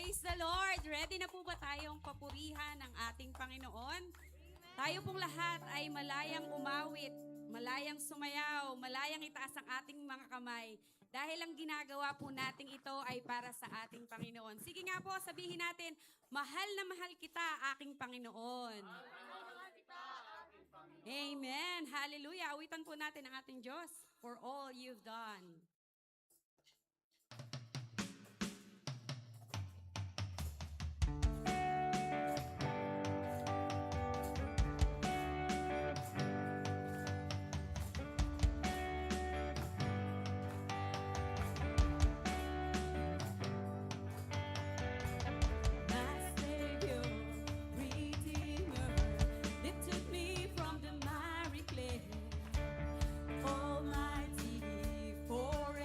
Praise the Lord! Ready na po ba tayong papurihan ng ating Panginoon? Tayo pong lahat ay malayang umawit, malayang sumayaw, malayang itaas ang ating mga kamay. Dahil ang ginagawa po nating ito ay para sa ating Panginoon. Sige nga po, sabihin natin, mahal na mahal kita, aking Panginoon. Amen. Hallelujah. Awitan po natin ang ating Diyos for all you've done. Almighty, forever.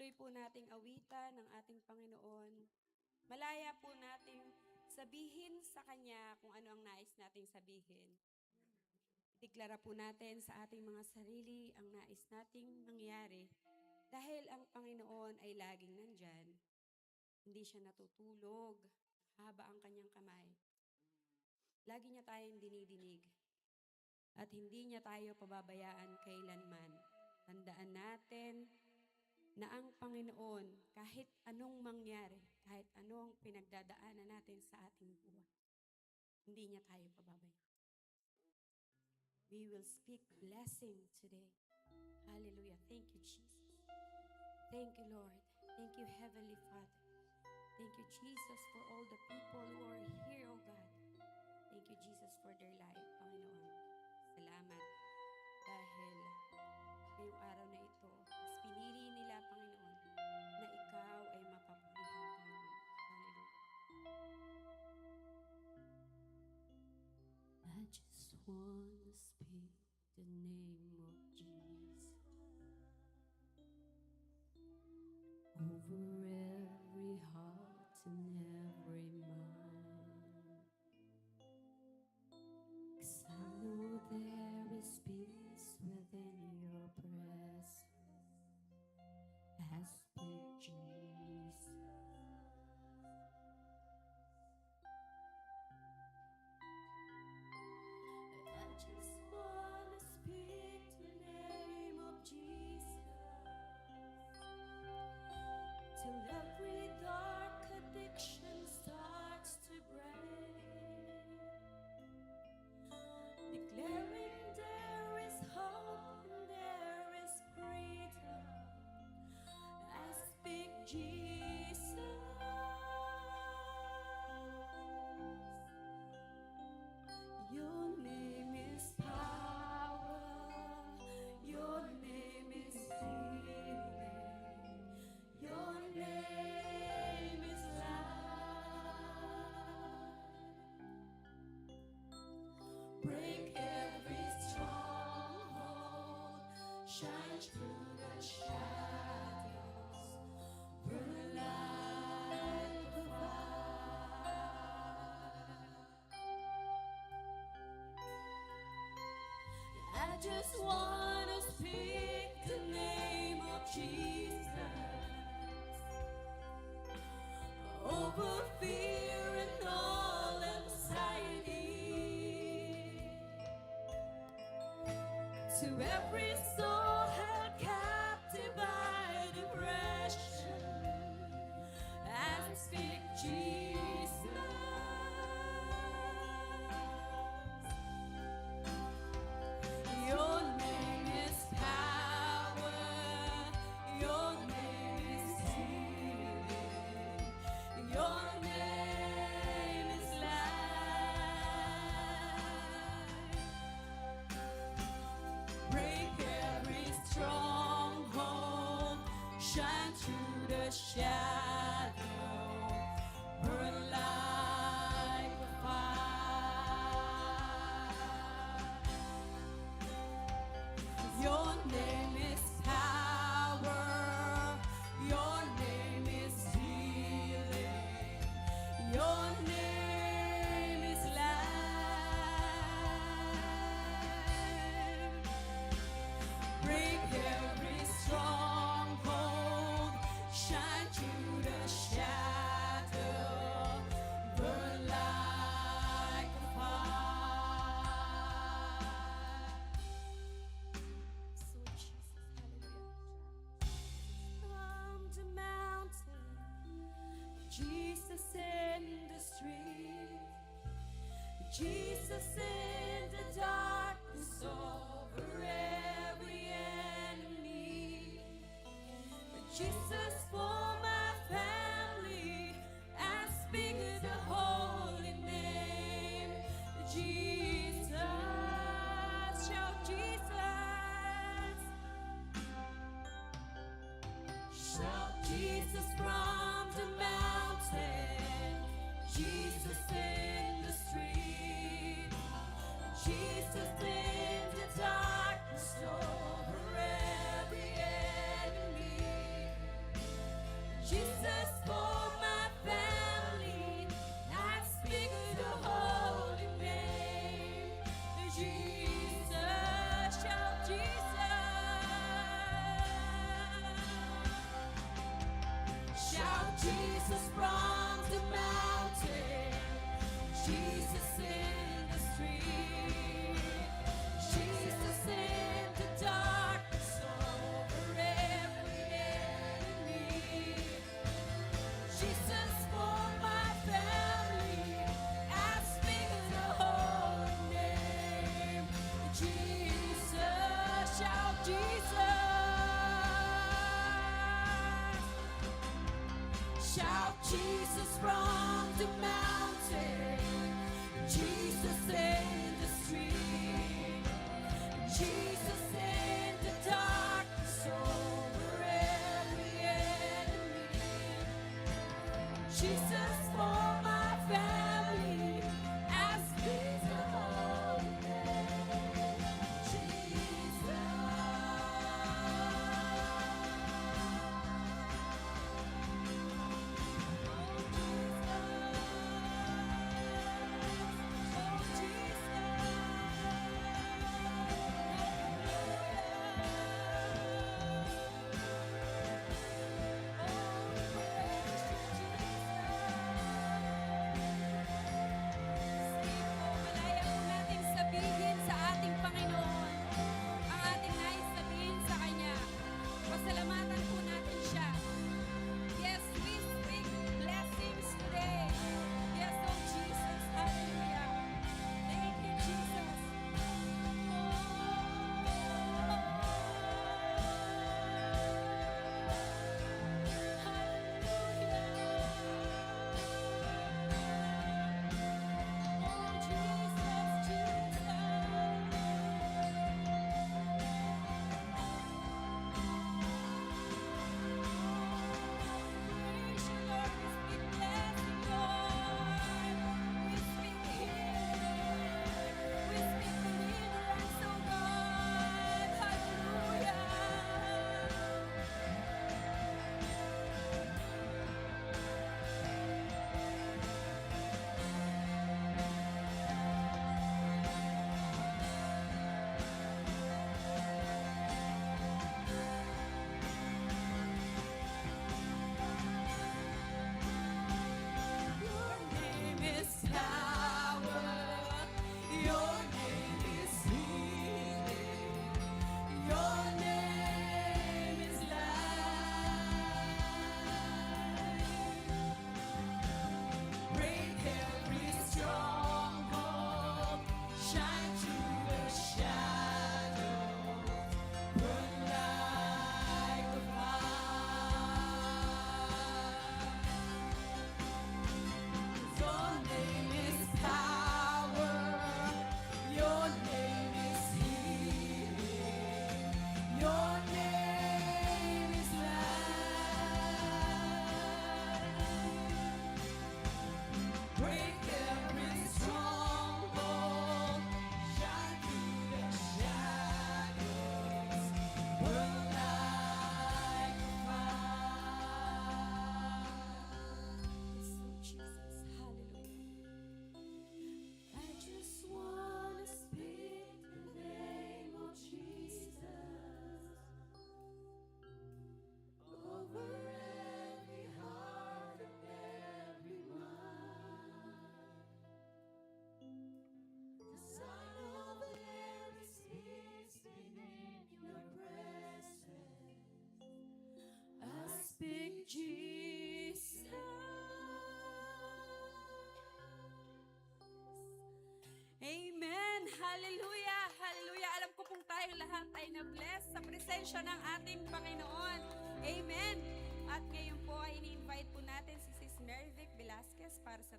patuloy po nating awitan ng ating Panginoon. Malaya po nating sabihin sa Kanya kung ano ang nais nating sabihin. Deklara po natin sa ating mga sarili ang nais nating mangyari dahil ang Panginoon ay laging nandyan. Hindi siya natutulog, haba ang kanyang kamay. Lagi niya tayong dinidinig at hindi niya tayo pababayaan kailanman. Tandaan natin na ang Panginoon, kahit anong mangyari, kahit anong pinagdadaanan natin sa ating buhay, hindi niya tayo pababayaan. We will speak blessing today. Hallelujah. Thank you, Jesus. Thank you, Lord. Thank you, Heavenly Father. Thank you, Jesus, for all the people who are here, oh God. Thank you, Jesus, for their life, Panginoon. Salamat. Dahil ngayong araw na ito, mas pinili nila, Panginoon, na ikaw ay mapapurihan, Panginoon. Hallelujah. I just want to speak the name of Jesus over every heart and every mind. 'Cause I know there is peace within your presence. I speak Jesus. I just want to speak the name of Jesus till every dark addiction starts to break, declaring there is hope and there is freedom. I speak Jesus. Your name is power. Your name is healing. Your name is life. Break every stronghold. Shine through the shadows. Burn like a fire. I just want to speak the name of Jesus over fear and all anxiety, to every soul held captive by depression. I speak Jesus. Your name is power. Your name is healing. Your name is life. Break every stronghold. Shine through the shadow. Burn like a fire. Your name is power. Your name is healing. Your name is life. Break every stronghold. Shine through the shadow. Burn like a fire. So Jesus, hallelujah. From the mountain, Jesus in the street, Jesus in the darkness over every enemy, Jesus for my family. I speak the holy name, Jesus. Shout Jesus. Shout Jesus from the mountain, Jesus in the street, Jesus in the darkness over every enemy, Jesus, shout Jesus. Shout Jesus from the mountain, Jesus in the street, Jesus in the darkness over every enemy, Jesus for my family, as peace the holy name, Jesus. Malaya po nating sabihin sa ating Panginoon ang ating nais sabihin sa Kanya. Pasalamatan po natin siya. Yes, we speak blessings today. Yes, oh Jesus. Hallelujah. Thank you, Jesus. Your name is power. Your name is healing. Your name is life. Break every stronghold. Shine through the shadows. Burn like a fire. Your name is power. Your name is healing. Your name is life. Break every stronghold. Shine through the shadows. Burn like a fire. Yes, Lord Jesus. Hallelujah. I just wanna speak the name of Jesus over every heart and every mind. The sign of the Holy Spirit in your presence. I speak Jesus. Amen. Hallelujah. Hallelujah. Alam ko pong tayong lahat ay na-bless sa presensya ng ating Panginoon. Amen. At ngayon po ay ini-invite po natin si Sis Merivic Velasquez para sa